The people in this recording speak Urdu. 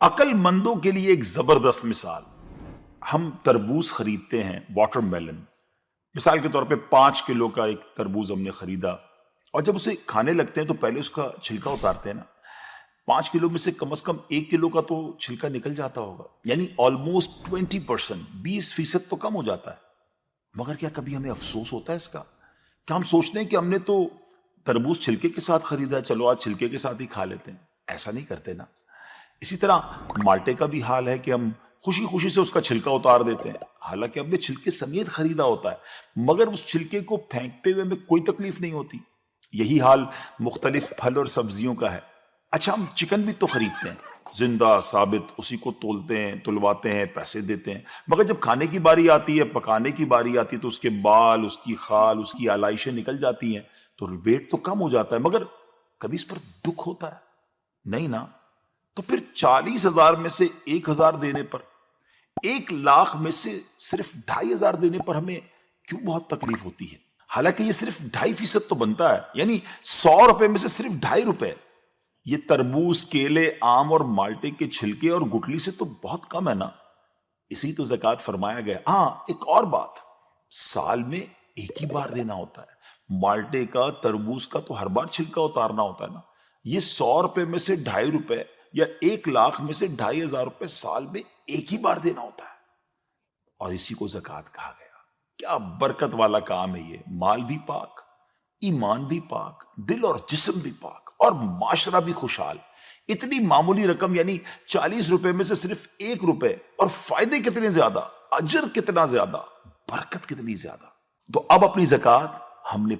عقل مندوں کے لیے ایک زبردست مثال. ہم تربوز خریدتے ہیں، واٹر میلن. مثال کے طور پہ 5 کلو کا ایک تربوز ہم نے خریدا اور جب اسے کھانے لگتے ہیں تو پہلے اس کا چھلکا اتارتے ہیں نا. 5 کلو میں سے کم از کم 1 کلو کا تو چھلکا نکل جاتا ہوگا، یعنی آلموسٹ 20%، 20% تو کم ہو جاتا ہے. مگر کیا کبھی ہمیں افسوس ہوتا ہے اس کا؟ کیا ہم سوچتے ہیں کہ ہم نے تو تربوز چھلکے کے ساتھ خریدا ہے، چلو آج چھلکے کے ساتھ ہی کھا لیتے ہیں؟ ایسا نہیں کرتے نا. اسی طرح مالٹے کا بھی حال ہے کہ ہم خوشی خوشی سے اس کا چھلکا اتار دیتے ہیں، حالانکہ ہم نے چھلکے سمیت خریدا ہوتا ہے، مگر اس چھلکے کو پھینکتے ہوئے ہمیں کوئی تکلیف نہیں ہوتی. یہی حال مختلف پھل اور سبزیوں کا ہے. اچھا، ہم چکن بھی تو خریدتے ہیں، زندہ ثابت، اسی کو تولتے ہیں، تلواتے ہیں، پیسے دیتے ہیں، مگر جب کھانے کی باری آتی ہے، پکانے کی باری آتی ہے تو اس کے بال، اس کی خال، اس کی آلائشیں نکل جاتی ہیں تو ویٹ تو کم ہو جاتا ہے، مگر کبھی اس پر دکھ ہوتا ہے؟ نہیں نا. تو پھر 40,000 میں سے 1,000 دینے پر، 1,00,000 میں سے صرف 2,500 دینے پر ہمیں کیوں بہت تکلیف ہوتی ہے؟ حالانکہ یہ صرف 2.5% تو بنتا ہے، یعنی 100 روپے میں سے صرف 2.5 روپے. یہ تربوز، کیلے، آم اور مالٹے کے چھلکے اور گٹلی سے تو بہت کم ہے نا. اسی تو زکوٰۃ فرمایا گیا. ہاں، ایک اور بات، سال میں ایک ہی بار دینا ہوتا ہے. مالٹے کا، تربوز کا تو ہر بار چھلکا اتارنا ہوتا ہے نا. یہ 100 روپے میں سے 2.5 روپے یا 1,00,000 میں سے 2,500 روپے سال میں ایک ہی بار دینا ہوتا ہے، اور اسی کو زکوٰۃ کہا گیا. کیا برکت والا کام ہے یہ. مال بھی پاک، ایمان بھی پاک، دل اور جسم بھی پاک، اور معاشرہ بھی خوشحال. اتنی معمولی رقم، یعنی 40 روپے میں سے صرف 1 روپے، اور فائدے کتنے زیادہ، اجر کتنا زیادہ، برکت کتنی زیادہ. تو اب اپنی زکوٰۃ ہم نے